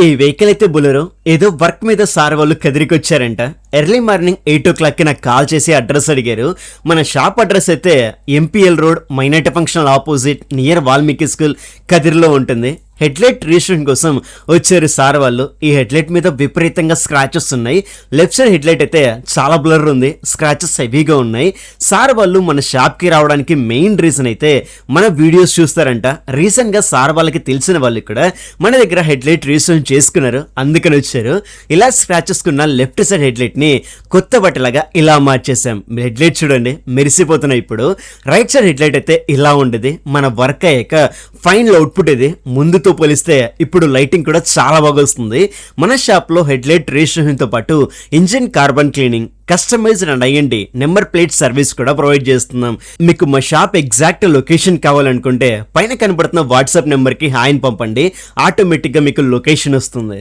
ఈ వెహికల్ అయితే బులెరో ఏదో వర్క్ మీద సార్ వాళ్ళు కదిరికొచ్చారంట. ఎర్లీ మార్నింగ్ 8 o'clock నాకు కాల్ చేసి అడ్రస్ అడిగారు. మన షాప్ అడ్రస్ అయితే MPL road minority functional opposite near Valmiki school కదిరిలో ఉంటుంది. హెడ్లైట్ రిజిస్ట్రేషన్ కోసం వచ్చారు సార్ వాళ్ళు. ఈ హెడ్లైట్ మీద విపరీతంగా స్క్రాచెస్ ఉన్నాయి. లెఫ్ట్ సైడ్ హెడ్లైట్ అయితే చాలా బ్లర్ ఉంది, స్క్రాచెస్ హెవీగా ఉన్నాయి. సార్ వాళ్ళు మన షాప్కి రావడానికి మెయిన్ రీజన్ అయితే మన వీడియోస్ చూస్తారంట. రీసెంట్గా సార్ వాళ్ళకి తెలిసిన వాళ్ళు ఇక్కడ మన దగ్గర హెడ్లైట్ రిజిస్ట్రేషన్ చేసుకున్నారు, అందుకని వచ్చారు. ఇలా స్క్రాచెస్ కున్న లెఫ్ట్ సైడ్ హెడ్లైట్ ని కొత్త బట్టలాగా ఇలా మార్చేసాం. హెడ్లైట్ చూడండి మెరిసిపోతున్నాయి. ఇప్పుడు రైట్ సైడ్ హెడ్లైట్ అయితే ఇలా ఉండేది. మన వర్క్ అయ్యాక ఫైనల్ అవుట్పుట్ ఇది. ముందుతో పోలిస్తే ఇప్పుడు లైటింగ్ కూడా చాలా బాగా వస్తుంది. మన షాప్ లో హెడ్లైట్ రిజిస్ట్రేషన్ తో పాటు engine carbon cleaning, customized and IND number plate service కూడా ప్రొవైడ్ చేస్తున్నాం. మీకు మా షాప్ ఎగ్జాక్ట్ లొకేషన్ కావాలనుకుంటే పైన కనబడుతున్న వాట్సాప్ నెంబర్ కి హాయ్ పంపండి, ఆటోమేటిక్ గా మీకు లొకేషన్ వస్తుంది.